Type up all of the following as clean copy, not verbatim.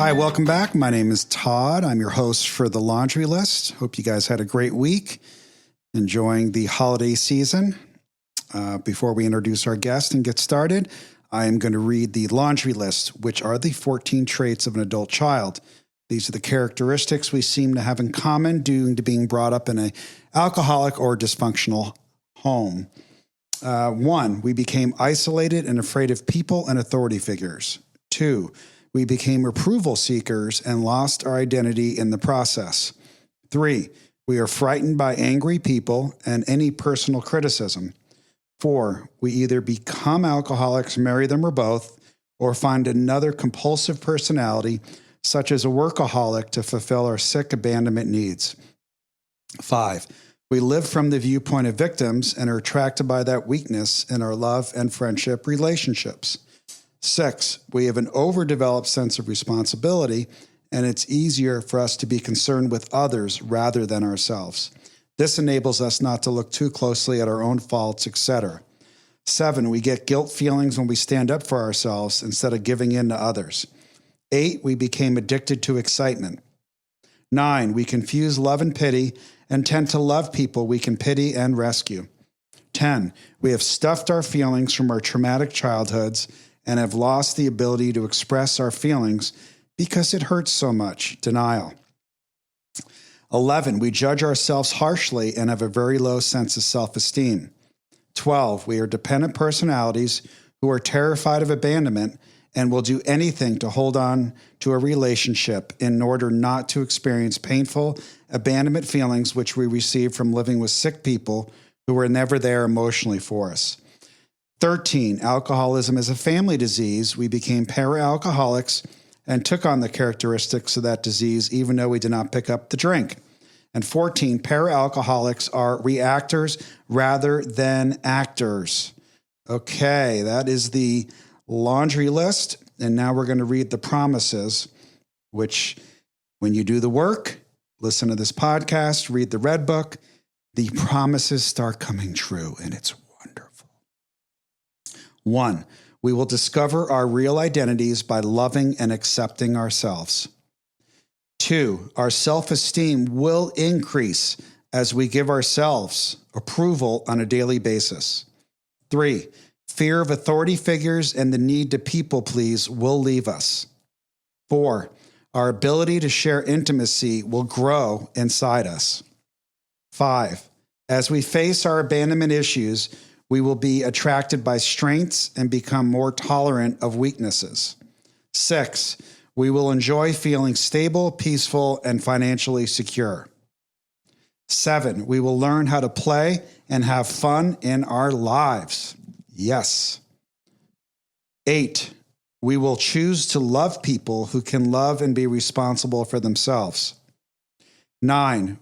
Hi, welcome back. My name is Todd. I'm your host for The Laundry List. Hope you guys had a great week, enjoying the holiday season. Before we introduce our guest and get started, I am going to read the laundry list, which are the 14 traits of an adult child. These are the characteristics we seem to have in common due to being brought up in an alcoholic or dysfunctional home. 1, we became isolated and afraid of people and authority figures. 2, we became approval seekers and lost our identity in the process. 3, we are frightened by angry people and any personal criticism. 4, we either become alcoholics, marry them or both, or find another compulsive personality, such as a workaholic, to fulfill our sick abandonment needs. 5, we live from the viewpoint of victims and are attracted by that weakness in our love and friendship relationships. 6, we have an overdeveloped sense of responsibility, and it's easier for us to be concerned with others rather than ourselves. This enables us not to look too closely at our own faults, etc. 7, we get guilt feelings when we stand up for ourselves instead of giving in to others. 8, we became addicted to excitement. 9, we confuse love and pity and tend to love people we can pity and rescue. 10, we have stuffed our feelings from our traumatic childhoods and have lost the ability to express our feelings because it hurts so much. Denial. 11, we judge ourselves harshly and have a very low sense of self-esteem. 12, we are dependent personalities who are terrified of abandonment and will do anything to hold on to a relationship in order not to experience painful abandonment feelings which we receive from living with sick people who were never there emotionally for us. 13, alcoholism is a family disease. We became para-alcoholics and took on the characteristics of that disease even though we did not pick up the drink. And 14, para-alcoholics are reactors rather than actors. Okay, that is the laundry list. And now we're going to read the promises, which when you do the work, listen to this podcast, read the Red Book, the promises start coming true, and it's wonderful. 1, we will discover our real identities by loving and accepting ourselves. 2, our self-esteem will increase as we give ourselves approval on a daily basis. 3, fear of authority figures and the need to people please will leave us. 4, our ability to share intimacy will grow inside us. 5, as we face our abandonment issues, we will be attracted by strengths and become more tolerant of weaknesses. 6, we will enjoy feeling stable, peaceful, and financially secure. 7, we will learn how to play and have fun in our lives. Yes. 8, we will choose to love people who can love and be responsible for themselves. 9,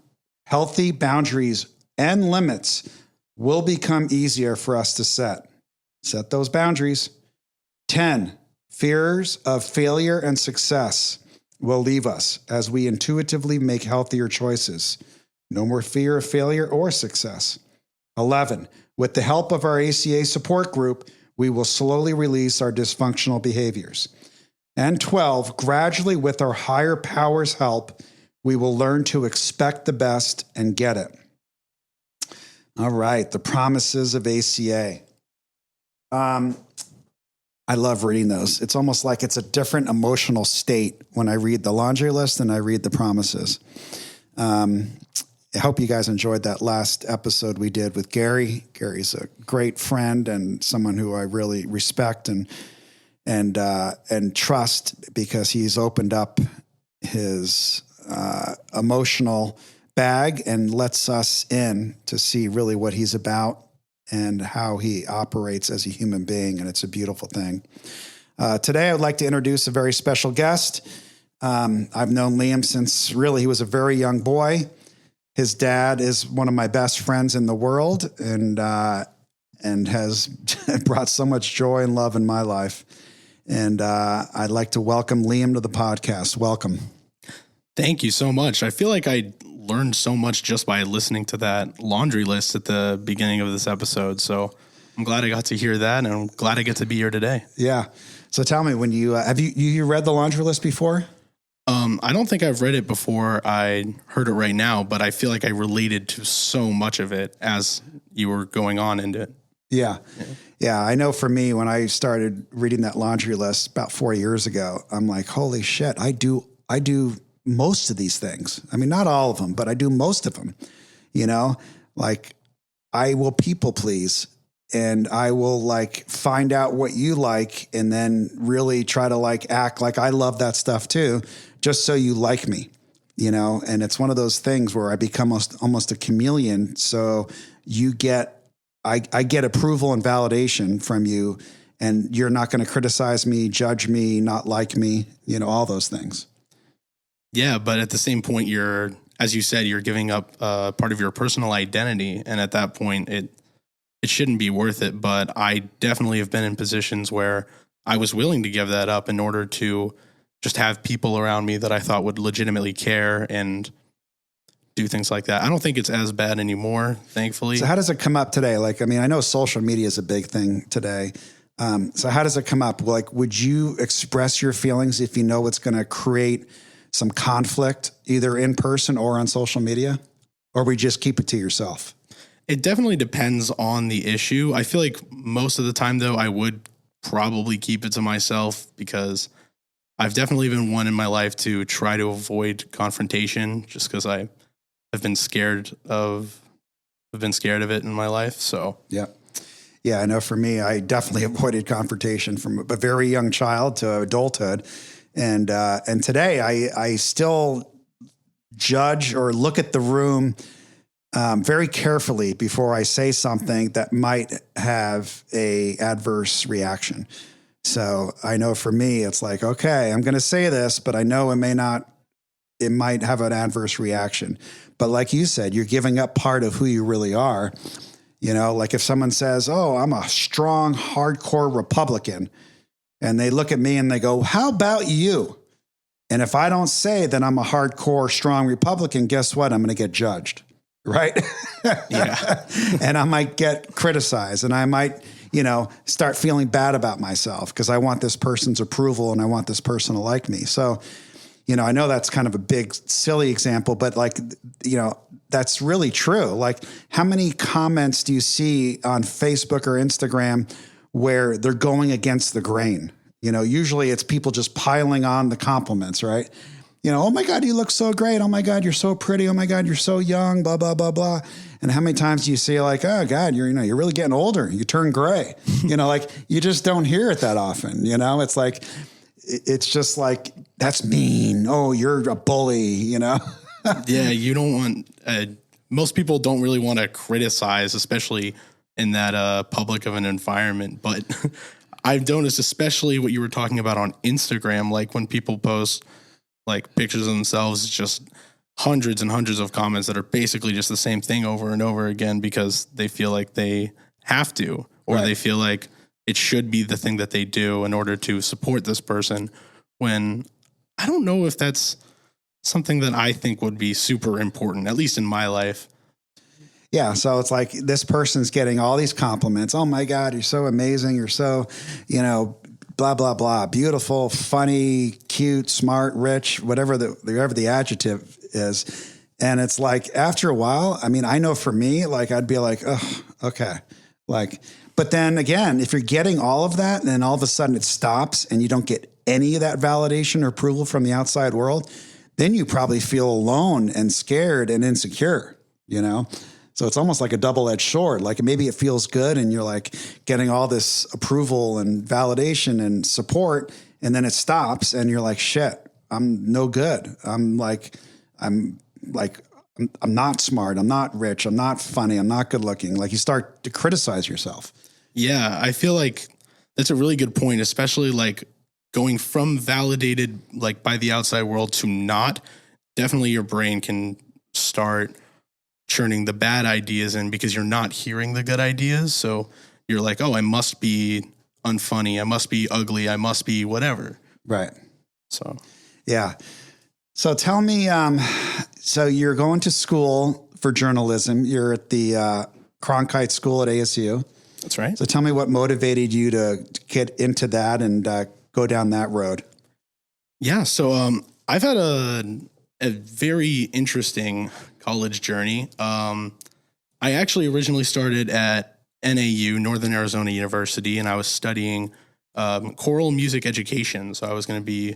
healthy boundaries and limits will become easier for us to set. Set those boundaries. 10, fears of failure and success will leave us as we intuitively make healthier choices. No more fear of failure or success. 11, with the help of our ACA support group, we will slowly release our dysfunctional behaviors. And 12, gradually with our higher powers' help, we will learn to expect the best and get it. All right, the promises of ACA. I love reading those. It's almost like it's a different emotional state when I read the laundry list and I read the promises. I hope you guys enjoyed that last episode we did with Gary. Gary's a great friend and someone who I really respect and trust because he's opened up his emotional bag and lets us in to see really what he's about and how he operates as a human being, and it's a beautiful thing. Today, I would like to introduce a very special guest. I've known Liam since really he was a very young boy. His dad is one of my best friends in the world and has brought so much joy and love in my life. And I'd like to welcome Liam to the podcast. Welcome. Thank you so much. I feel like I learned so much just by listening to that laundry list at the beginning of this episode. So I'm glad I got to hear that, and I'm glad I get to be here today. Yeah. So tell me, when you have you read the laundry list before? I don't think I've read it before I heard it right now, but I feel like I related to so much of it as you were going on into it. Yeah. Yeah. I know for me, when I started reading that laundry list about 4 years ago, I'm like, holy shit, I do most of these things. I mean, not all of them, but I do most of them, like I will people please and I will like find out what you like and then really try to like act like I love that stuff too, just so you like me, and it's one of those things where I become almost a chameleon. So I get approval and validation from you, and you're not going to criticize me, judge me, not like me, all those things. Yeah, but at the same point, as you said, you're giving up part of your personal identity, and at that point, it shouldn't be worth it. But I definitely have been in positions where I was willing to give that up in order to just have people around me that I thought would legitimately care and do things like that. I don't think it's as bad anymore, thankfully. So how does it come up today? Like, I mean, I know social media is a big thing today. So how does it come up? Like, would you express your feelings if you know it's going to create some conflict either in person or on social media, or we just keep it to yourself? It definitely depends on the issue. I feel like most of the time, though, I would probably keep it to myself because I've definitely been one in my life to try to avoid confrontation just because I have been scared of it in my life. So yeah. Yeah, I know for me, I definitely avoided confrontation from a very young child to adulthood. And today I still judge or look at the room very carefully before I say something that might have a adverse reaction. So I know for me, it's like, okay, I'm going to say this, but I know it might have an adverse reaction. But like you said, you're giving up part of who you really are. Like if someone says, oh, I'm a strong, hardcore Republican, and they look at me and they go, how about you? And if I don't say that I'm a hardcore, strong Republican, guess what? I'm going to get judged, right? yeah. And I might get criticized and I might, start feeling bad about myself because I want this person's approval and I want this person to like me. So, I know that's kind of a big, silly example, but like, that's really true. Like, how many comments do you see on Facebook or Instagram where they're going against the grain? Usually it's people just piling on the compliments, right? Oh my God, you look so great. Oh my God, you're so pretty. Oh my God, you're so young, blah, blah, blah, blah. And how many times do you say like, oh God, you're really getting older. You turn gray, like you just don't hear it that often. It's like, it's just like, that's mean. Oh, you're a bully, Yeah, you don't want, most people don't really want to criticize, especially in that public of an environment. But I've noticed, especially what you were talking about on Instagram, like when people post like pictures of themselves, it's just hundreds and hundreds of comments that are basically just the same thing over and over again because they feel like they have to, or They feel like it should be the thing that they do in order to support this person, when I don't know if that's something that I think would be super important, at least in my life. Yeah. So it's like this person's getting all these compliments. Oh my God, you're so amazing. You're so, blah, blah, blah, beautiful, funny, cute, smart, rich, whatever the adjective is. And it's like, after a while, I mean, I know for me, like, I'd be like, oh, okay. Like, but then again, if you're getting all of that and then all of a sudden it stops and you don't get any of that validation or approval from the outside world, then you probably feel alone and scared and insecure, So it's almost like a double-edged sword. Like maybe it feels good and you're like getting all this approval and validation and support, and then it stops and you're like, shit, I'm no good. I'm not smart. I'm not rich. I'm not funny. I'm not good looking. Like you start to criticize yourself. Yeah, I feel like that's a really good point, especially like going from validated like by the outside world to not. Definitely your brain can start churning the bad ideas in because you're not hearing the good ideas. So you're like, oh, I must be unfunny. I must be ugly. I must be whatever. Right. So, yeah. So tell me, so you're going to school for journalism. You're at the Cronkite School at ASU. That's right. So tell me what motivated you to get into that and go down that road. Yeah. So I've had a very interesting college journey. I actually originally started at NAU, Northern Arizona University, and I was studying choral music education. So I was going to be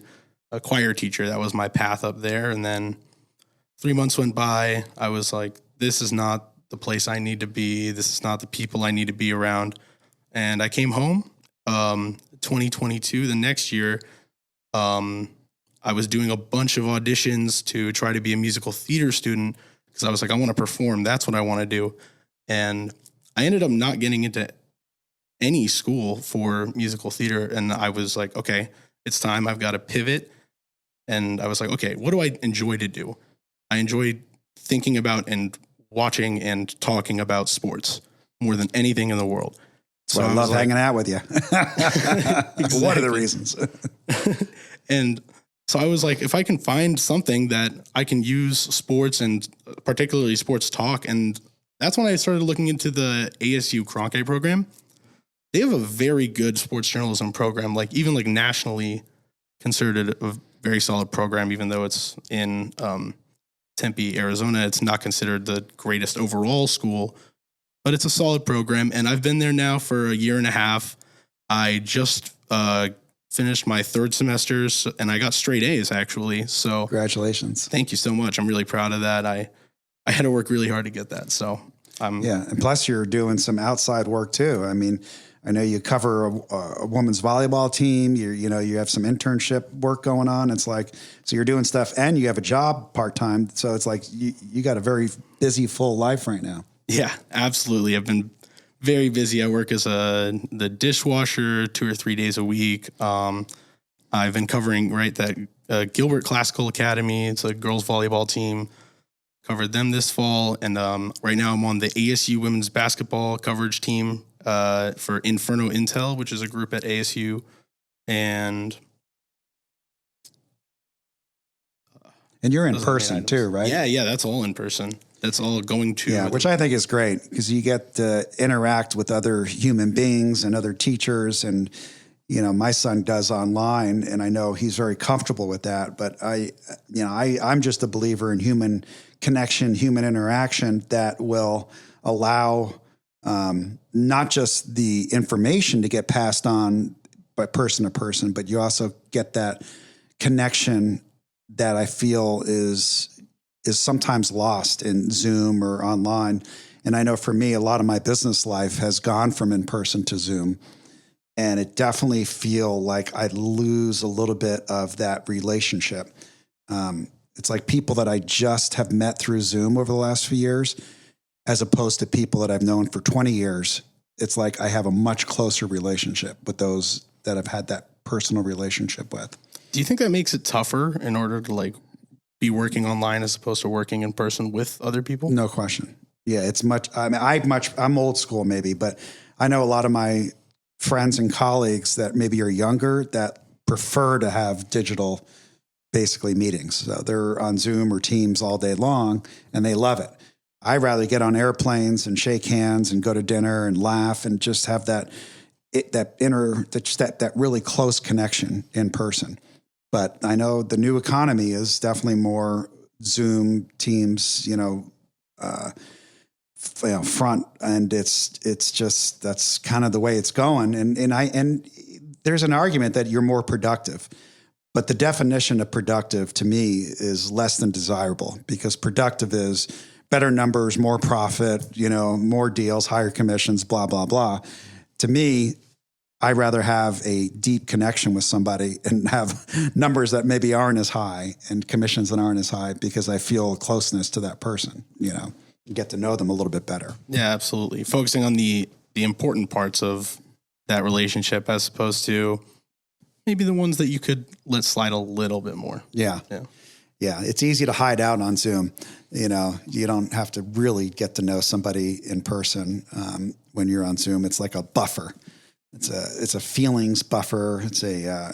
a choir teacher. That was my path up there. And then 3 months went by. I was like, this is not the place I need to be. This is not the people I need to be around. And I came home 2022, the next year. I was doing a bunch of auditions to try to be a musical theater student because I was like, I want to perform. That's what I want to do. And I ended up not getting into any school for musical theater. And I was like, okay, it's time. I've got to pivot. And I was like, okay, what do I enjoy to do? I enjoy thinking about and watching and talking about sports more than anything in the world. So I love hanging out with you. Exactly. One of the reasons. And so I was like, if I can find something that I can use sports and particularly sports talk. And that's when I started looking into the ASU Cronkite program. They have a very good sports journalism program, like even like nationally considered a very solid program, even though it's in Tempe, Arizona. It's not considered the greatest overall school, but it's a solid program. And I've been there now for a year and a half. I just finished my third semesters and I got straight A's actually. So congratulations. Thank you so much. I'm really proud of that. I had to work really hard to get that. So yeah. And plus you're doing some outside work too. I mean, I know you cover a women's volleyball team. You have some internship work going on. It's like, so you're doing stuff and you have a job part-time. So it's like you got a very busy, full life right now. Yeah, absolutely. I've been very busy. I work as the dishwasher 2 or 3 days a week. I've been covering that Gilbert Classical Academy. It's a girls volleyball team. Covered them this fall, and right now I'm on the ASU women's basketball coverage team for Inferno Intel, which is a group at ASU, and you're in person too, right? Yeah, that's all in person. That's all going to. Yeah, which I think is great because you get to interact with other human beings and other teachers. And, my son does online and I know he's very comfortable with that. But I'm just a believer in human connection, human interaction that will allow not just the information to get passed on by person to person, but you also get that connection that I feel is sometimes lost in Zoom or online. And I know for me, a lot of my business life has gone from in person to Zoom. And it definitely feel like I lose a little bit of that relationship. It's like people that I just have met through Zoom over the last few years, as opposed to people that I've known for 20 years. It's like I have a much closer relationship with those that I've had that personal relationship with. Do you think that makes it tougher in order to be working online as opposed to working in person with other people? No question. Yeah, it's much. I mean, I'm old school maybe, but I know a lot of my friends and colleagues that maybe are younger that prefer to have digital, basically meetings. So they're on Zoom or Teams all day long, and they love it. I'd rather get on airplanes and shake hands and go to dinner and laugh and just have that really close connection in person. But I know the new economy is definitely more Zoom, Teams, front, and it's just that's kind of the way it's going. And there's an argument that you're more productive, but the definition of productive to me is less than desirable because productive is better numbers, more profit, more deals, higher commissions, blah blah blah. To me, I'd rather have a deep connection with somebody and have numbers that maybe aren't as high and commissions that aren't as high because I feel closeness to that person, get to know them a little bit better. Yeah, absolutely. Focusing on the important parts of that relationship as opposed to maybe the ones that you could let slide a little bit more. Yeah. It's easy to hide out on Zoom. You don't have to really get to know somebody in person when you're on Zoom. It's like a buffer. It's a feelings buffer. It's an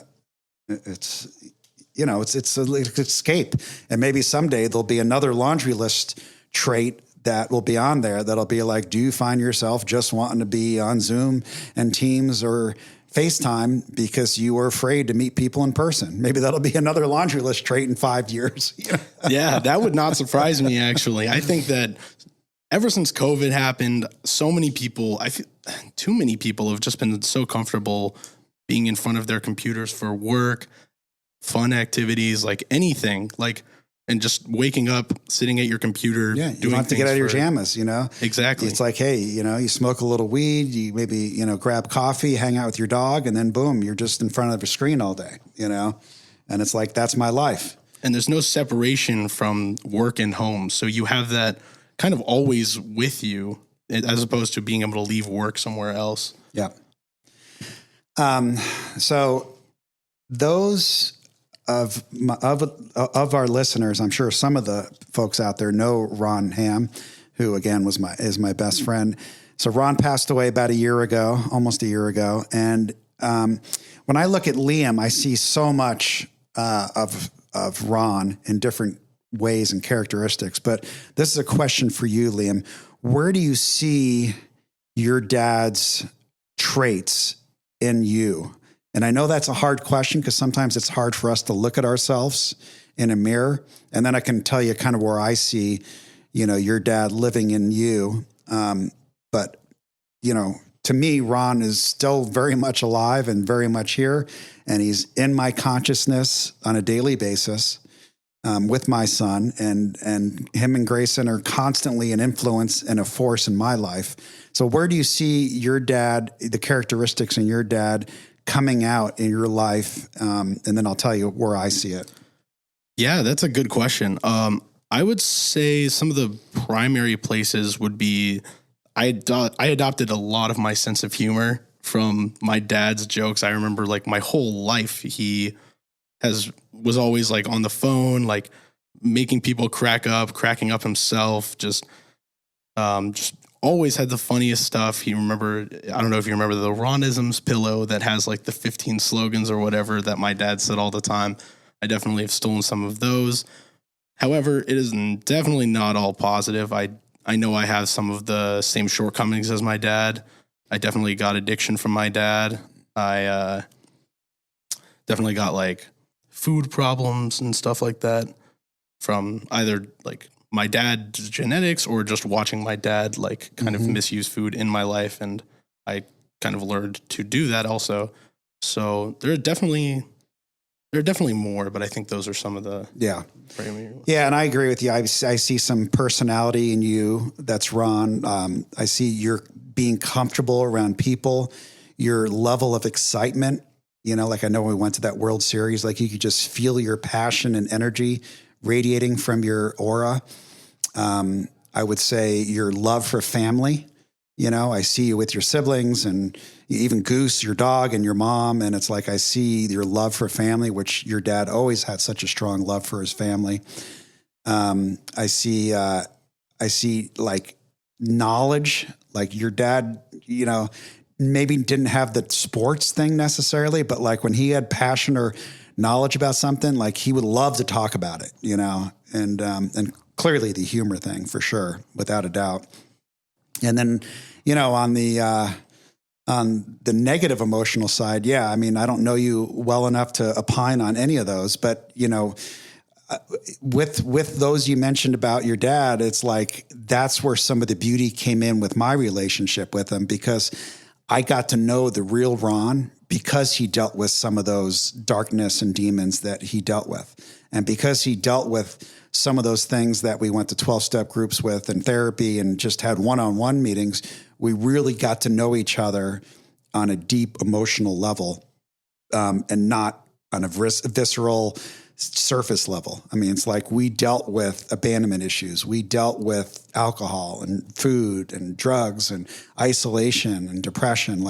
escape. And maybe someday there'll be another laundry list trait that will be on there that'll be like, do you find yourself just wanting to be on Zoom and Teams or FaceTime because you were afraid to meet people in person. Maybe that'll be another laundry list trait in 5 years. Yeah, that would not surprise me, actually. I think that ever since COVID happened, so many people, I feel too many people have just been so comfortable being in front of their computers for work, fun activities, like anything, like, and just waking up, sitting at your computer. Yeah, you don't have to get out of your jammies, Exactly. It's like, hey, you smoke a little weed, you maybe, grab coffee, hang out with your dog, and then boom, you're just in front of a screen all day, and it's like, that's my life. And there's no separation from work and home. So you have that kind of always with you as opposed to being able to leave work somewhere else. Yeah. So those of our listeners, I'm sure some of the folks out there know Ron Hamm, who again is my best friend. So Ron passed away about almost a year ago. And when I look at Liam, I see so much of Ron in different ways and characteristics. But this is a question for you, Liam. Where do you see your dad's traits in you? And I know that's a hard question because sometimes it's hard for us to look at ourselves in a mirror. And then I can tell you kind of where I see, your dad living in you. But to me, Ron is still very much alive and very much here. And he's in my consciousness on a daily basis with my son. And him and Grayson are constantly an influence and a force in my life. So where do you see your dad, the characteristics in your dad coming out in your life? And then I'll tell you where I see it. Yeah, that's a good question. I would say some of the primary places would be I adopted a lot of my sense of humor from my dad's jokes. I remember like my whole life he was always like on the phone, like making people cracking up himself, just always had the funniest stuff. I don't know if you remember the Ronisms pillow that has like the 15 slogans or whatever that my dad said all the time. I definitely have stolen some of those. However, it is definitely not all positive. I know I have some of the same shortcomings as my dad. I definitely got addiction from my dad. I definitely got like food problems and stuff like that from either like my dad's genetics or just watching my dad like kind of misuse food in my life. And I kind of learned to do that also. So there are definitely more, but I think those are some of the primary ones. Yeah, and I agree with you. I see some personality in you that's Ron. I see you're being comfortable around people, your level of excitement. Like I know when we went to that World Series, like you could just feel your passion and energy radiating from your aura. I would say your love for family. I see you with your siblings and even Goose, your dog, and your mom. And it's like I see your love for family, which your dad always had such a strong love for his family. I see like knowledge, like your dad, maybe didn't have the sports thing necessarily, but like when he had passion or knowledge about something, like he would love to talk about it, and clearly the humor thing for sure, without a doubt. And then, on the negative emotional side, yeah, I mean, I don't know you well enough to opine on any of those, but with those you mentioned about your dad, it's like that's where some of the beauty came in with my relationship with him, because I got to know the real Ron because he dealt with some of those darkness and demons that he dealt with. And because he dealt with some of those things that we went to 12-step groups with and therapy and just had one-on-one meetings, we really got to know each other on a deep emotional level, and not on a visceral surface level. I mean, it's like we dealt with abandonment issues. We dealt with alcohol and food and drugs and isolation and depression.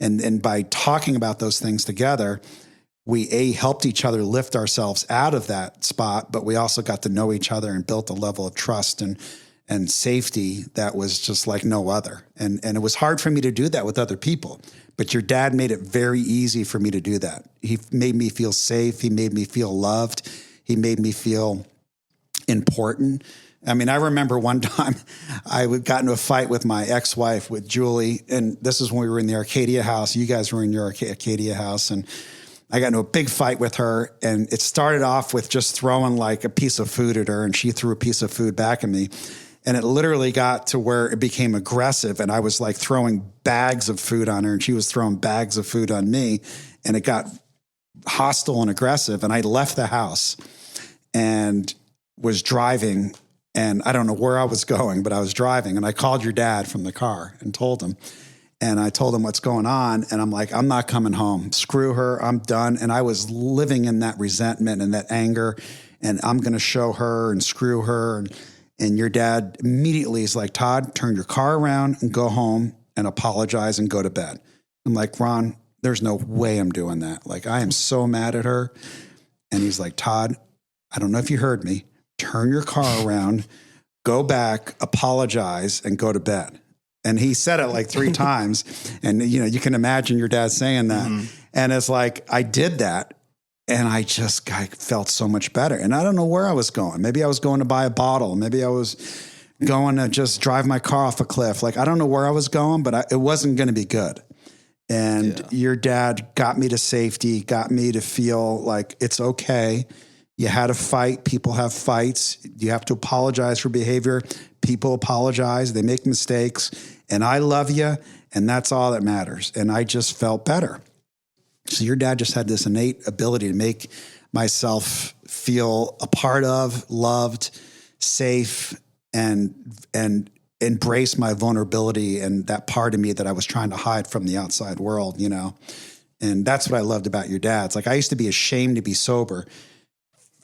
And by talking about those things together, we helped each other lift ourselves out of that spot, but we also got to know each other and built a level of trust and safety that was just like no other. And it was hard for me to do that with other people, but your dad made it very easy for me to do that. He made me feel safe. He made me feel loved. He made me feel important. I mean, I remember one time I got into a fight with my ex-wife, with Julie, and this is when we were in the Arcadia house. You guys were in your Arcadia house, and I got into a big fight with her, and it started off with just throwing like a piece of food at her, and she threw a piece of food back at me. And it literally got to where it became aggressive, and I was like throwing bags of food on her, and she was throwing bags of food on me, and it got hostile and aggressive. And I left the house and was driving, and I don't know where I was going, but I was driving, and I called your dad from the car and told him. And I told him what's going on, and I'm like, I'm not coming home. Screw her. I'm done. And I was living in that resentment and that anger, and I'm going to show her and screw her. And your dad immediately is like, Todd, turn your car around and go home and apologize and go to bed. I'm like, Ron, there's no way I'm doing that. Like, I am so mad at her. And he's like, Todd, I don't know if you heard me. Turn your car around, go back, apologize, and go to bed. And he said it like 3 times. And, you know, you can imagine your dad saying that. Mm-hmm. And it's like, I did that. And I felt so much better. And I don't know where I was going. Maybe I was going to buy a bottle. Maybe I was going to just drive my car off a cliff. Like, I don't know where I was going, but it wasn't going to be good. And your dad got me to safety, got me to feel like it's okay. You had a fight. People have fights. You have to apologize for behavior. People apologize. They make mistakes. And I love you. And that's all that matters. And I just felt better. So your dad just had this innate ability to make myself feel a part of, loved, safe, and embrace my vulnerability and that part of me that I was trying to hide from the outside world, you know. And that's what I loved about your dad. It's like, I used to be ashamed to be sober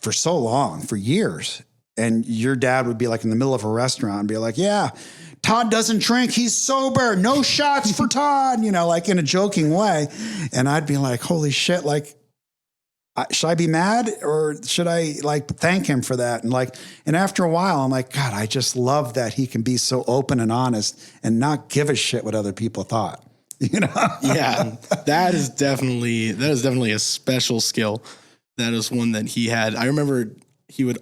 for so long, for years. And your dad would be like in the middle of a restaurant and be like, yeah, Todd doesn't drink. He's sober. No shots for Todd, you know, like in a joking way. And I'd be like, holy shit, like, should I be mad or should I like thank him for that? And after a while, I'm like, God, I just love that he can be so open and honest and not give a shit what other people thought, you know? Yeah, that is definitely a special skill. That is one that he had. I remember he would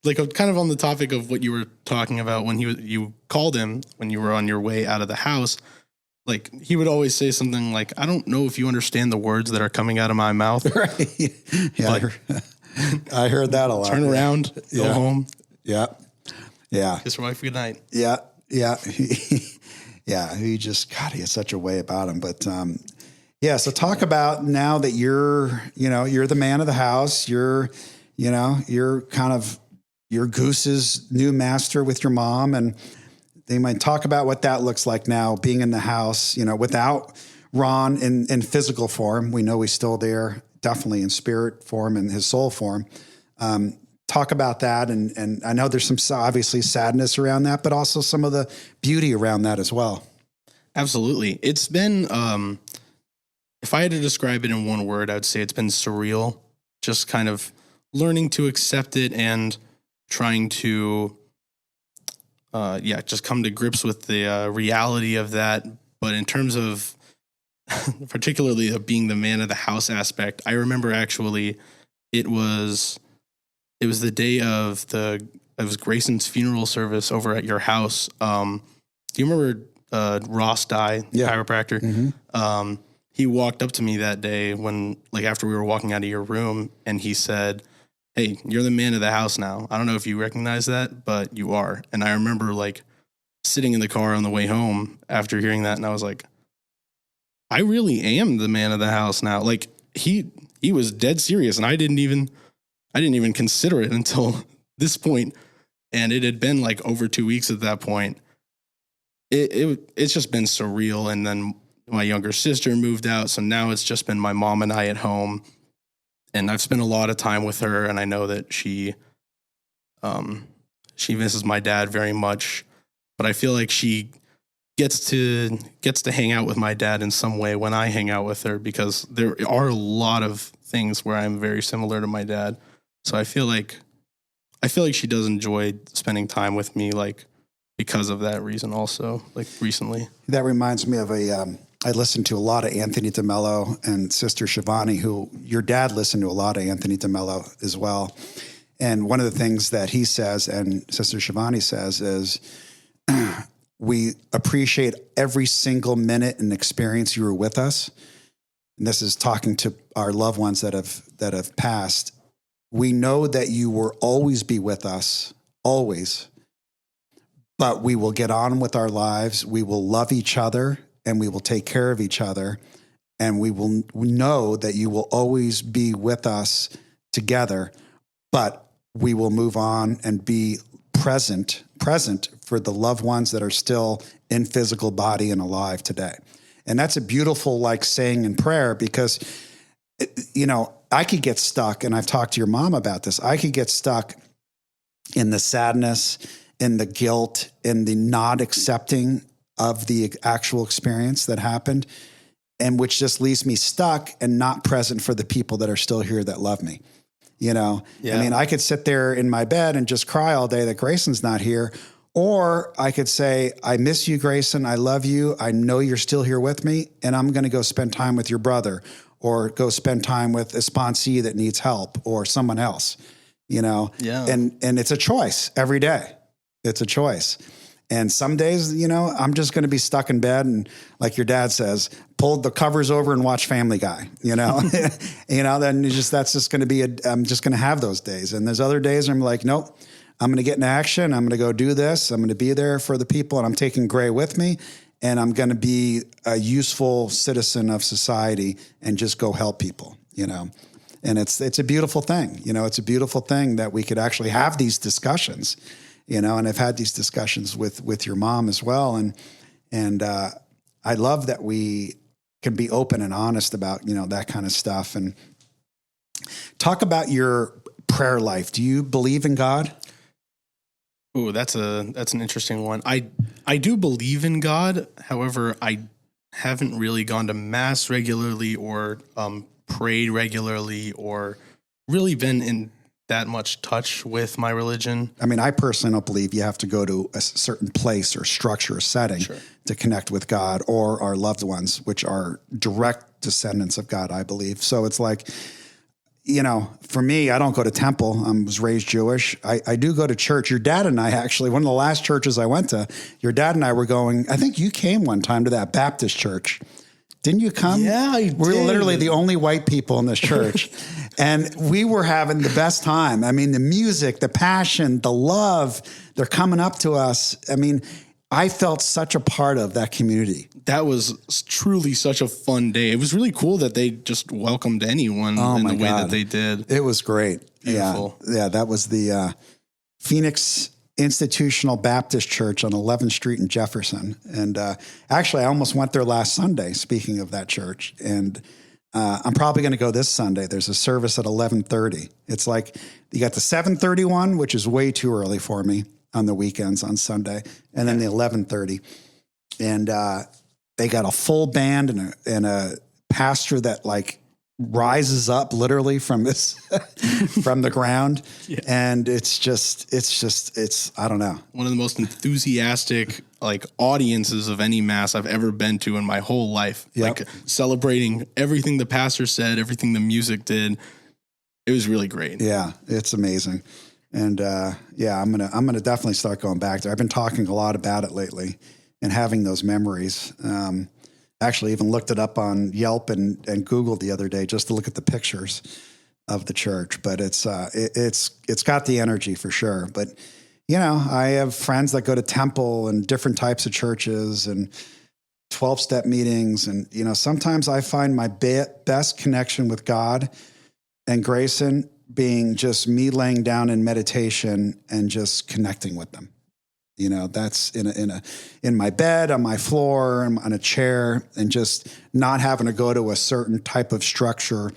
like kind of on the topic of what you were talking about when you called him when you were on your way out of the house. Like, he would always say something like, I don't know if you understand the words that are coming out of my mouth. Right. Yeah. I heard that a lot. Turn around, go home. Yeah. Yeah. Kiss your wife goodnight. Yeah. Yeah. Yeah. He just, God, he has such a way about him. But, yeah. So talk about now that you're the man of the house, you're kind of your Goose's new master with your mom, and they might talk about what that looks like now, being in the house, you know, without Ron in physical form. We know he's still there, definitely in spirit form and his soul form. Talk about that. And I know there's some obviously sadness around that, but also some of the beauty around that as well. Absolutely. It's been, if I had to describe it in one word, I would say it's been surreal. Just kind of learning to accept it and trying to, just come to grips with the reality of that. But in terms of particularly of being the man of the house aspect, I remember actually it was the day of Grayson's funeral service over at your house. Do you remember Ross Dye, chiropractor? Mm-hmm. He walked up to me that day when, like, after we were walking out of your room, and he said, hey, you're the man of the house now. I don't know if you recognize that, but you are. And I remember like sitting in the car on the way home after hearing that. And I was like, I really am the man of the house now. Like he was dead serious. And I didn't even consider it until this point. And it had been like over 2 weeks at that point. It's just been surreal. And then my younger sister moved out. So now it's just been my mom and I at home. And I've spent a lot of time with her, and I know that she misses my dad very much. But I feel like she gets to hang out with my dad in some way when I hang out with her, because there are a lot of things where I'm very similar to my dad. So I feel like she does enjoy spending time with me, like, because of that reason also, like recently. That reminds me of I listened to a lot of Anthony DeMello and Sister Shivani, who your dad listened to a lot of Anthony DeMello as well. And one of the things that he says and Sister Shivani says is, we appreciate every single minute and experience you were with us. And this is talking to our loved ones that have passed. We know that you will always be with us, always. But we will get on with our lives. We will love each other and we will take care of each other. And we know that you will always be with us together, but we will move on and be present for the loved ones that are still in physical body and alive today. And that's a beautiful, saying in prayer, because, I could get stuck, and I've talked to your mom about this. I could get stuck in the sadness, in the guilt, in the not accepting of the actual experience that happened, and which just leaves me stuck and not present for the people that are still here that love me. Yeah. I mean, I could sit there in my bed and just cry all day that Grayson's not here. Or I could say, I miss you, Grayson. I love you. I know you're still here with me, and I'm going to go spend time with your brother, or go spend time with a sponsee that needs help, or someone else, Yeah. And it's a choice every day. It's a choice. And some days, I'm just going to be stuck in bed and, like your dad says, pull the covers over and watch Family Guy, then that's just going to be, I'm just going to have those days. And there's other days I'm like, nope, I'm going to get in action. I'm going to go do this. I'm going to be there for the people, and I'm taking Gray with me, and I'm going to be a useful citizen of society and just go help people, and it's a beautiful thing. It's a beautiful thing that we could actually have these discussions, and I've had these discussions with your mom as well. And I love that we can be open and honest about, that kind of stuff. And talk about your prayer life. Do you believe in God? Oh, that's an interesting one. I do believe in God. However, I haven't really gone to mass regularly, or prayed regularly, or really been in that much touch with my religion. I mean, I personally don't believe you have to go to a certain place or structure or setting to connect with God or our loved ones, which are direct descendants of God, I believe. So it's like, for me, I don't go to temple. I was raised Jewish. I do go to church. Your dad and I, actually, one of the last churches I went to, your dad and I were going, I think you came one time to that Baptist church. Didn't you come? Yeah, I did. We're literally the only white people in this church. And we were having the best time. I mean, the music, the passion, the love, they're coming up to us. I mean, I felt such a part of that community. That was truly such a fun day. It was really cool that they just welcomed anyone in the way that they did. It was great. Beautiful. Yeah, that was the Phoenix Institutional Baptist Church on 11th Street in Jefferson. And actually, I almost went there last Sunday, speaking of that church. And I'm probably going to go this Sunday. There's a service at 11:30. It's like you got the 7:31, which is way too early for me on the weekends on Sunday, and then the 11:30. And they got a full band and a pastor that rises up literally from this from the ground. Yeah. And it's I don't know. One of the most enthusiastic audiences of any mass I've ever been to in my whole life. Yep. Celebrating everything the pastor said, everything the music did. It was really great. Yeah, it's amazing. And I'm gonna definitely start going back there. I've been talking a lot about it lately and having those memories. Actually, even looked it up on Yelp and Googled the other day just to look at the pictures of the church. But it's got the energy for sure. But I have friends that go to temple and different types of churches and 12-step meetings, and sometimes I find my best connection with God and Grayson being just me laying down in meditation and just connecting with them. That's in my bed, on my floor, on a chair, and just not having to go to a certain type of structure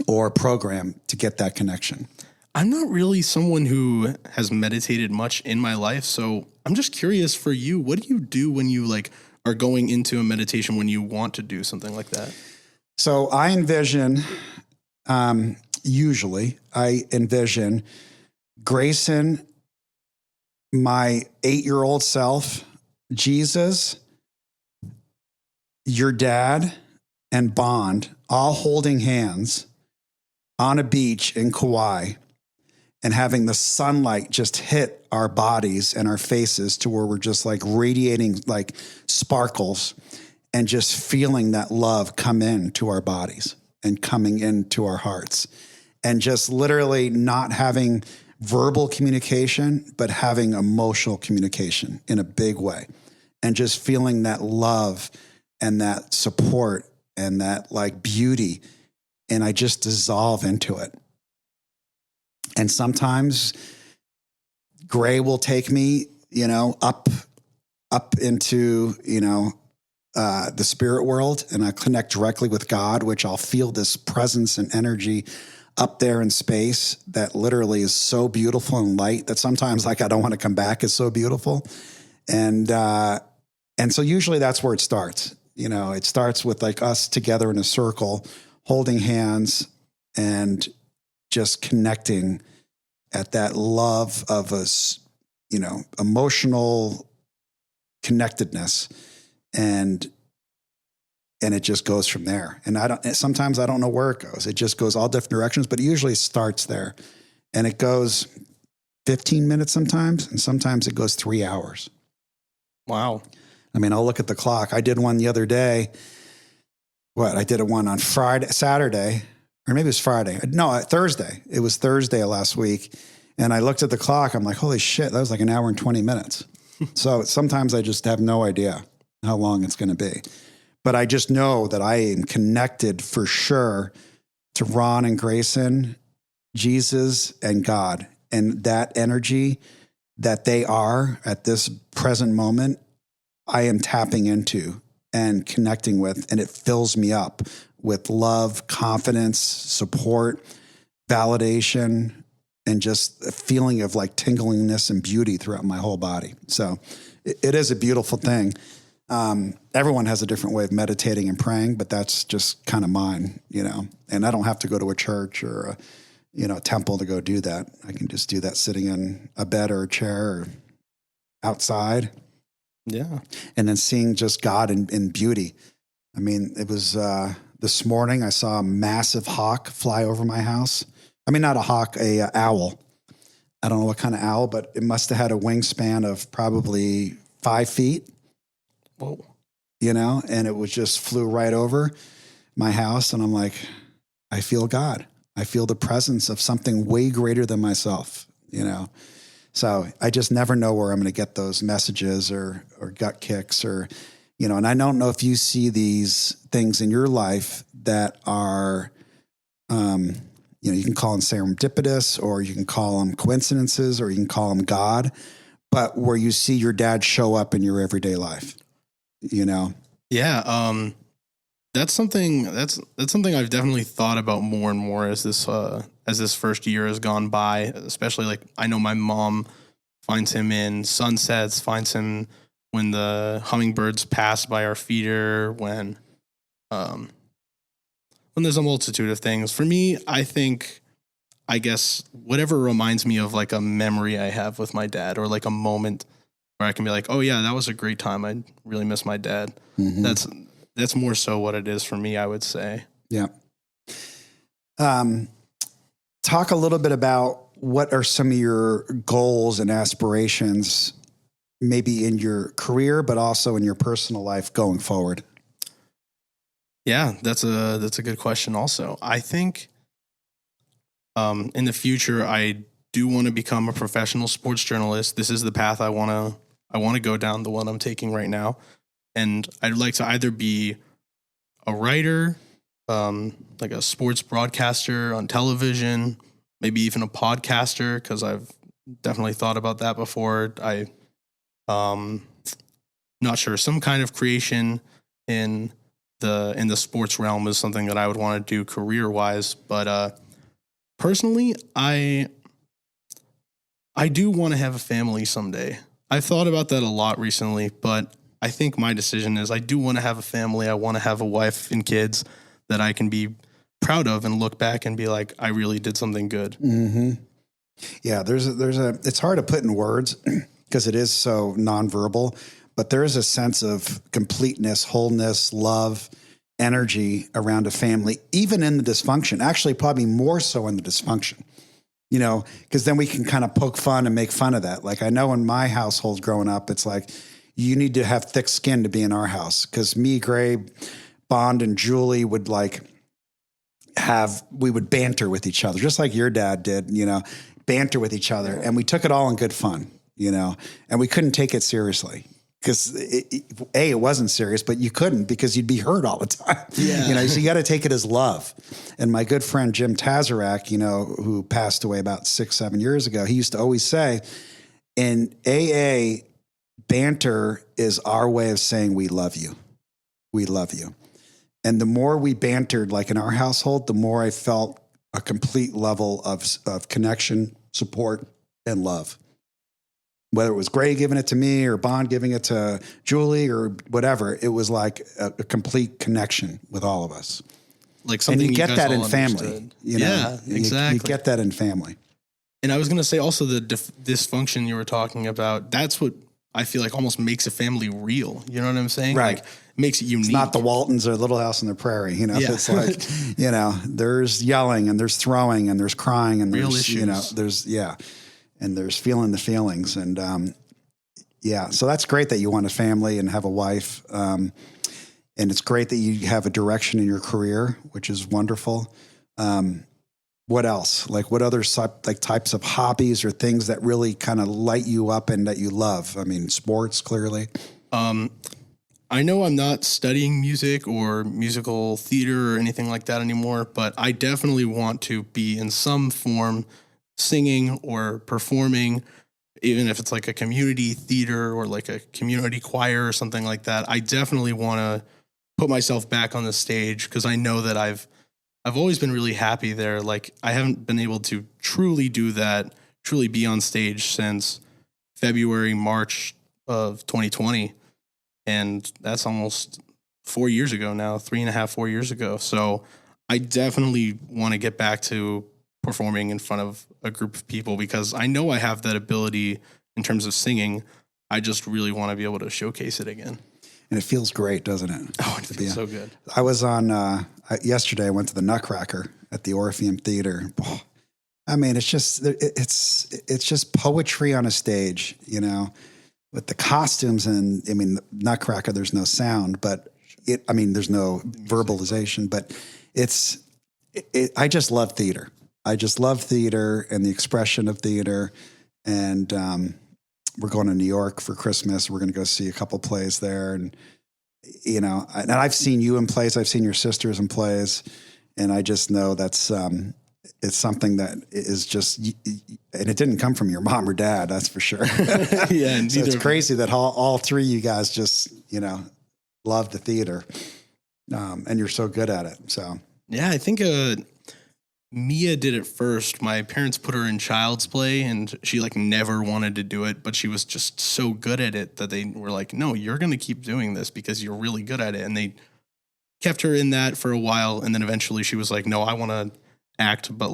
or program to get that connection. I'm not really someone who has meditated much in my life, so I'm just curious for you, what do you do when you are going into a meditation when you want to do something like that? So I envision, usually I envision Grayson, my 8-year-old self, Jesus, your dad, and Bond all holding hands on a beach in Kauai. and having the sunlight just hit our bodies and our faces to where we're just like radiating like sparkles, and just feeling that love come into our bodies and coming into our hearts, and just literally not having verbal communication, but having emotional communication in a big way, and just feeling that love and that support and that like beauty. And I just dissolve into it. And sometimes Gray will take me, up into, the spirit world, and I connect directly with God, which I'll feel this presence and energy up there in space that literally is so beautiful and light that sometimes like I don't want to come back. It's so beautiful. And so usually that's where it starts. It starts with like us together in a circle, holding hands and just connecting at that love of us, emotional connectedness. And it just goes from there. And sometimes I don't know where it goes. It just goes all different directions, but it usually starts there, and it goes 15 minutes sometimes. And sometimes it goes 3 hours. Wow. I mean, I'll look at the clock. I did one the other day. I did one on Saturday, or maybe it was Friday. No, Thursday. It was Thursday of last week. And I looked at the clock. I'm like, holy shit, that was like an hour and 20 minutes. So sometimes I just have no idea how long it's going to be. But I just know that I am connected for sure to Ron and Grayson, Jesus and God. And that energy that they are at this present moment, I am tapping into and connecting with, and it fills me up with love, confidence, support, validation, and just a feeling of like tinglingness and beauty throughout my whole body. So it is a beautiful thing. Everyone has a different way of meditating and praying, but that's just kind of mine, and I don't have to go to a church or a temple to go do that. I can just do that sitting in a bed or a chair or outside. Yeah. And then seeing just God in beauty. I mean, it was, this morning I saw a massive hawk fly over my house. I mean, not a hawk, a owl. I don't know what kind of owl, but it must have had a wingspan of probably 5 feet. Whoa. And it was just flew right over my house. And I'm like, I feel God. I feel the presence of something way greater than myself, So I just never know where I'm going to get those messages or gut kicks or, and I don't know if you see these things in your life that are, you can call them serendipitous, or you can call them coincidences, or you can call them God, but where you see your dad show up in your everyday life. Yeah. That's something I've definitely thought about more and more as this first year has gone by, especially like I know my mom finds him in sunsets, finds him when the hummingbirds pass by our feeder, when there's a multitude of things. For me, I guess whatever reminds me of like a memory I have with my dad, or like a moment where I can be like, oh yeah, that was a great time. I really miss my dad. Mm-hmm. That's more so what it is for me, I would say. Yeah. Talk a little bit about what are some of your goals and aspirations, maybe in your career, but also in your personal life going forward. Yeah, that's a good question also. I think in the future, I do want to become a professional sports journalist. This is the path I want to go down, the one I'm taking right now. And I'd like to either be a writer, like a sports broadcaster on television, maybe even a podcaster, because I've definitely thought about that before. Not sure, some kind of creation in the sports realm is something that I would want to do career-wise. But personally, I do want to have a family someday. I've thought about that a lot recently, but I think my decision is I do want to have a family. I want to have a wife and kids that I can be proud of and look back and be like, I really did something good. Mm-hmm. Yeah, it's hard to put in words because it is so nonverbal, but there is a sense of completeness, wholeness, love, energy around a family, even in the dysfunction, actually probably more so in the dysfunction. because then we can kind of poke fun and make fun of that. Like I know in my household growing up, it's like you need to have thick skin to be in our house. Because me, Gray, Bond, and Julie would we would banter with each other, just like your dad did, banter with each other. And we took it all in good fun, and we couldn't take it seriously. Because it wasn't serious, but you couldn't because you'd be hurt all the time. Yeah. So you got to take it as love. And my good friend Jim Tazarak, who passed away about 6-7 years ago, he used to always say, in AA, banter is our way of saying we love you. We love you. And the more we bantered, like in our household, the more I felt a complete level of connection, support, and love. Whether it was Gray giving it to me or Bond giving it to Julie or whatever, it was like a complete connection with all of us. Like something and you get that in understood. family. Yeah, exactly. You get that in family. And I was going to say also the dysfunction you were talking about, that's what I feel like almost makes a family real. You know what I'm saying? Right. Like makes it unique. It's not the Waltons or Little House on the Prairie. Yeah. It's like, there's yelling and there's throwing and there's crying and real there's, issues. And there's feeling the feelings. And, so that's great that you want a family and have a wife. And it's great that you have a direction in your career, which is wonderful. What else? Like what other types of hobbies or things that really kind of light you up and that you love? I mean, sports, clearly. I know I'm not studying music or musical theater or anything like that anymore, but I definitely want to be in some form singing or performing, even if it's like a community theater or like a community choir or something like that. I definitely want to put myself back on the stage because I know that I've always been really happy there. Like I haven't been able to truly do that, truly be on stage since February, March of 2020. And that's almost 4 years ago now, 3.5, 4 years ago. So I definitely want to get back to performing in front of a group of people because I know I have that ability in terms of singing. I just really want to be able to showcase it again. And it feels great, doesn't it? Oh, it feels so good. I was on, yesterday I went to the Nutcracker at the Orpheum Theater. Oh, I mean, it's just poetry on a stage, with the costumes and, the Nutcracker, there's no sound, but there's no verbalization, but I just love theater. I just love theater and the expression of theater. And we're going to New York for Christmas. We're going to go see a couple plays there. And, and I've seen you in plays. I've seen your sisters in plays. And I just know that's it's something that is just, and it didn't come from your mom or dad, that's for sure. Yeah. So it's crazy that all three of you guys just, love the theater. And you're so good at it. So, yeah, I think Mia did it first. My parents put her in Child's Play and she never wanted to do it, but she was just so good at it that they were like, no, you're going to keep doing this because you're really good at it. And they kept her in that for a while. And then eventually she was like, no, I want to act, but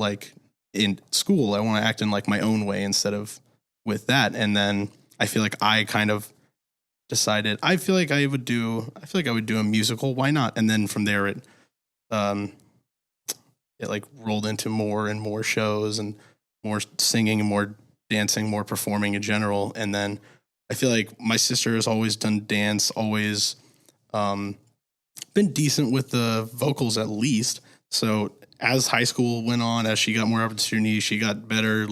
in school, I want to act in my own way instead of with that. And then I feel like I kind of decided, I feel like I would do a musical. Why not? And then from there, it rolled into more and more shows and more singing and more dancing, more performing in general. And then I feel like my sister has always done dance, always been decent with the vocals at least. So as high school went on, as she got more opportunities, she got better.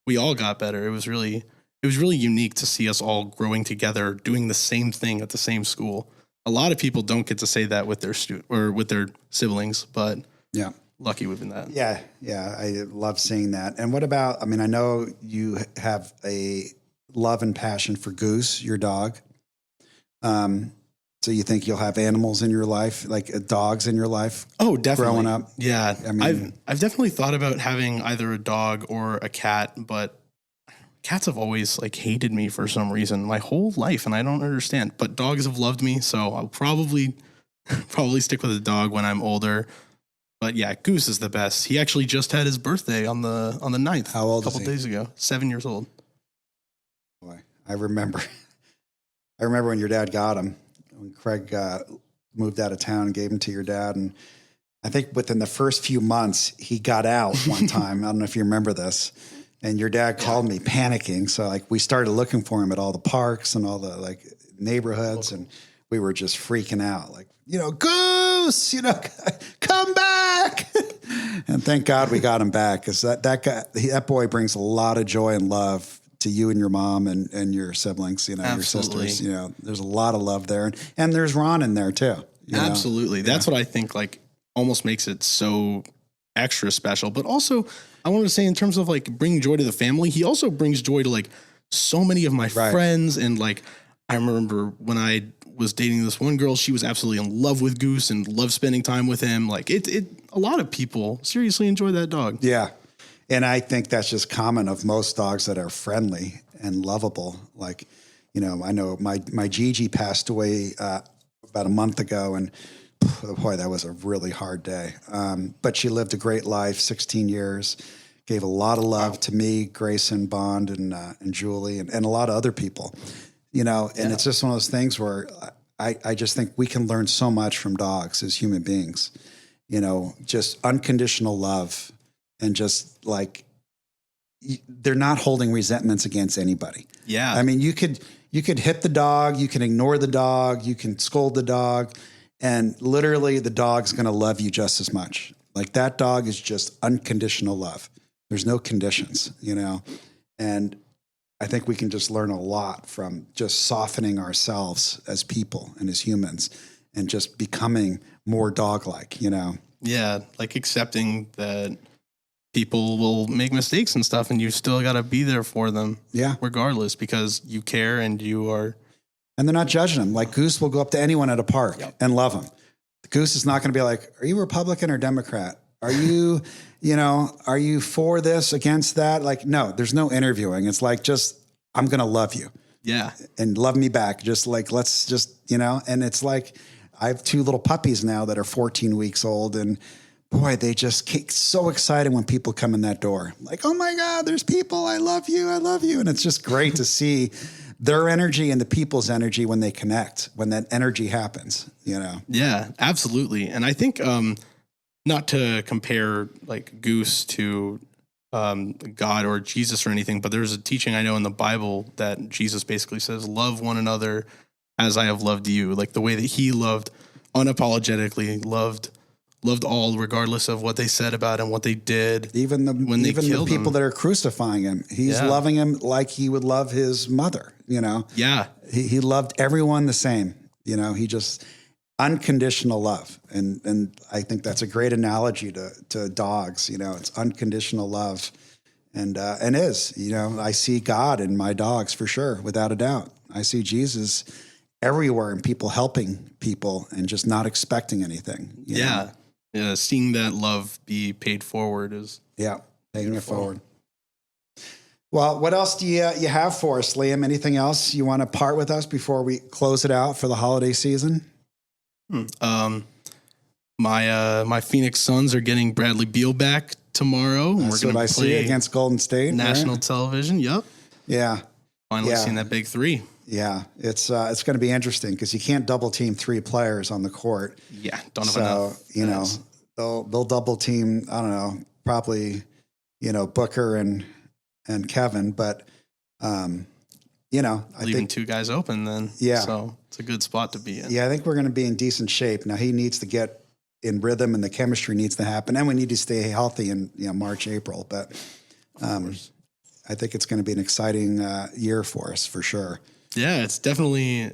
We all got better. It was really unique to see us all growing together, doing the same thing at the same school. A lot of people don't get to say that with their with their siblings, but yeah. Lucky within that. Yeah. I love seeing that. And what about, I know you have a love and passion for Goose, your dog. So you think you'll have animals in your life, dogs in your life? Oh, definitely. Growing up? Yeah. I've definitely thought about having either a dog or a cat, but cats have always hated me for some reason my whole life. And I don't understand, but dogs have loved me. So I'll probably stick with a dog when I'm older. But yeah, Goose is the best. He actually just had his birthday on the 9th. How old a couple is he? days ago. 7 years old. Boy, I remember when your dad got him, when Craig moved out of town and gave him to your dad. And I think within the first few months, he got out one time. I don't know if you remember this. And your dad called me panicking. So like we started looking for him at all the parks and all the like neighborhoods. And we were just freaking out. Like, Goose, come back. And thank God we got him back, because that boy brings a lot of joy and love to you and your mom and your siblings, your sisters. There's a lot of love there. And there's Ron in there too. Absolutely. That's what I think like almost makes it so extra special. But also I wanted to say, in terms of like bringing joy to the family, he also brings joy to like so many of my friends. And like, I remember when I was dating this one girl, she was absolutely in love with Goose and loved spending time with him. Like a lot of people seriously enjoy that dog. Yeah. And I think that's just common of most dogs that are friendly and lovable. Like, I know my Gigi passed away about a month ago, and boy, that was a really hard day. But she lived a great life, 16 years, gave a lot of love to me, Grayson, Bond, and Julie, and a lot of other people, and it's just one of those things where I just think we can learn so much from dogs as human beings, just unconditional love, and just like, they're not holding resentments against anybody. Yeah. I mean, you could hit the dog, you can ignore the dog, you can scold the dog, and literally the dog's going to love you just as much. Like, that dog is just unconditional love. There's no conditions, and I think we can just learn a lot from just softening ourselves as people and as humans, and just becoming more dog-like, Yeah. Like accepting that people will make mistakes and stuff, and you still got to be there for them. Yeah. Regardless, because you care and you are. And they're not judging them. Like, Goose will go up to anyone at a park and love them. The Goose is not going to be like, are you Republican or Democrat? Are you, are you for this, against that? Like, no, there's no interviewing. It's like, just, I'm going to love you. Yeah. And love me back. Just like, let's just, and it's like, I have 2 little puppies now that are 14 weeks old, and boy, they just get so excited when people come in that door. Like, oh my God, there's people. I love you. I love you. And it's just great to see their energy and the people's energy when they connect, when that energy happens, Yeah, absolutely. And I think, not to compare like Goose to God or Jesus or anything, but there's a teaching I know in the Bible that Jesus basically says, love one another as I have loved you. Like the way that he loved unapologetically, loved all, regardless of what they said about him, what they did. Even the people that are crucifying him, he's loving him like he would love his mother, Yeah. He loved everyone the same, he just unconditional love. And I think that's a great analogy to dogs, it's unconditional love. And I see God in my dogs for sure, without a doubt. I see Jesus everywhere, and people helping people and just not expecting anything. You know? Yeah, seeing that love be paid forward is paying it forward. Well, what else do you have for us, Liam? Anything else you want to part with us before we close it out for the holiday season? My Phoenix Suns are getting Bradley Beal back tomorrow. That's what I see against Golden State. National television. Yep. Yeah. Finally seeing that big 3. Yeah, it's going to be interesting because you can't double team 3 players on the court. Yeah, don't have enough. They'll double team. I don't know, probably Booker and Kevin, but I leaving think 2 guys open then. Yeah, so it's a good spot to be in. Yeah, I think we're going to be in decent shape. Now he needs to get in rhythm, and the chemistry needs to happen, and we need to stay healthy in March, April. But I think it's going to be an exciting year for us for sure. Yeah, it's definitely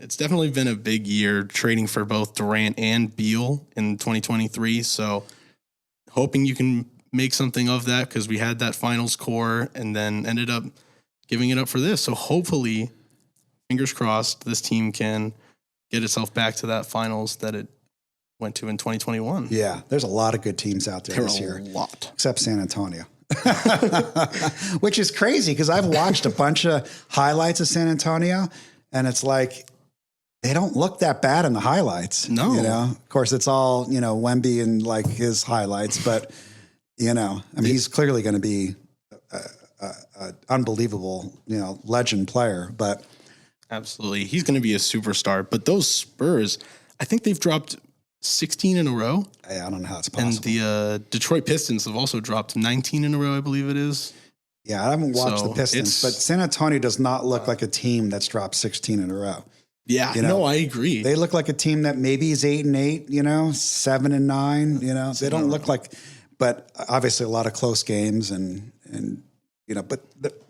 been a big year trading for both Durant and Beal in 2023. So hoping you can make something of that, because we had that finals core and then ended up giving it up for this. So hopefully, fingers crossed, this team can get itself back to that finals that it went to in 2021. Yeah, there's a lot of good teams out there this year. A lot. Except San Antonio. Which is crazy, because I've watched a bunch of highlights of San Antonio, and it's like they don't look that bad in the highlights. No. Of course, it's all, Wemby and like his highlights, but, he's clearly going to be an unbelievable, legend player. But absolutely, he's going to be a superstar. But those Spurs, I think they've dropped 16 in a row. I don't know how it's And possible. the Detroit Pistons have also dropped 19 in a row, I believe it is. Yeah, I haven't watched So the Pistons, but San Antonio does not look like a team that's dropped 16 in a row. Yeah, You know, no, I agree. They look like a team that maybe is 8-8, 7-9, They don't look like, but obviously a lot of close games and but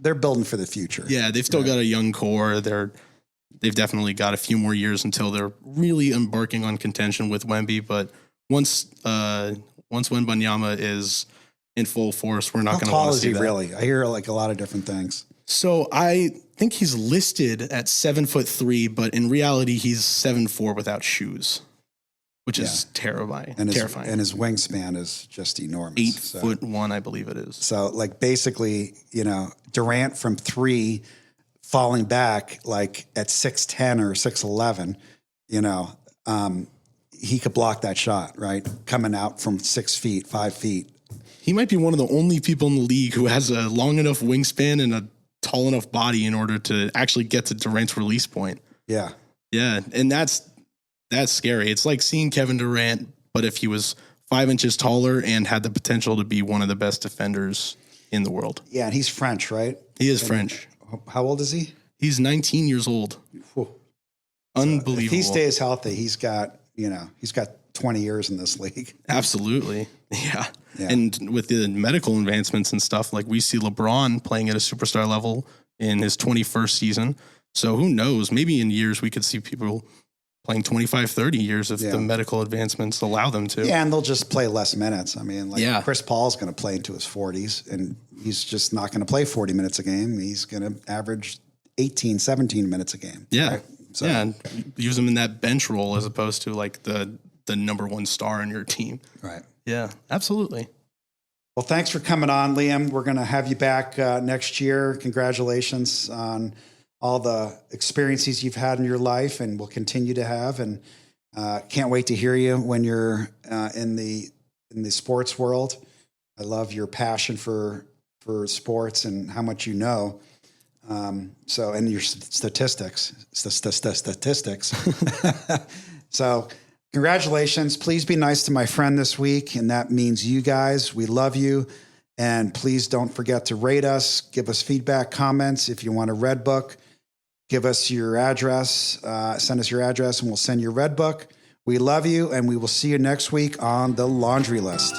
they're building for the future. Yeah, they've still got a young core. They've definitely got a few more years until they're really embarking on contention with Wemby. But once Wembanyama is in full force, we're not going to want to see that. How tall is he really? I hear like a lot of different things. So I think he's listed at 7'3", but in reality he's 7'4" without shoes, which is terrifying. And his wingspan is just enormous. 8'1", I believe it is. So like basically, Durant from 3 falling back like at 6'10" or 6'11", he could block that shot, right? Coming out from 6 feet, 5 feet. He might be one of the only people in the league who has a long enough wingspan and a tall enough body in order to actually get to Durant's release point. Yeah. Yeah. And that's scary. It's like seeing Kevin Durant, but if he was 5 inches taller and had the potential to be one of the best defenders in the world. Yeah. And he's French, right? He is French. How old is he? He's 19 years old. Whew. Unbelievable. If he stays healthy, he's got 20 years in this league. Absolutely. Yeah. And with the medical advancements and stuff, like we see LeBron playing at a superstar level in his 21st season. So who knows? Maybe in years we could see people playing 25, 30 years if the medical advancements allow them to. Yeah, and they'll just play less minutes. I mean, Chris Paul's going to play into his 40s, and he's just not going to play 40 minutes a game. He's going to average 18, 17 minutes a game. Yeah. Right? So, and use him in that bench role as opposed to like the number one star in your team. Right. Yeah, absolutely. Well, thanks for coming on, Liam. We're going to have you back next year. Congratulations on all the experiences you've had in your life and will continue to have. And can't wait to hear you when you're in the sports world. I love your passion for sports and how much you know. And your statistics. So congratulations. Please be nice to my friend this week. And that means you guys. We love you. And please don't forget to rate us, give us feedback, comments. If you want a red book, give us your address, send us your address, and we'll send you a red book. We love you, and we will see you next week on The Laundry List.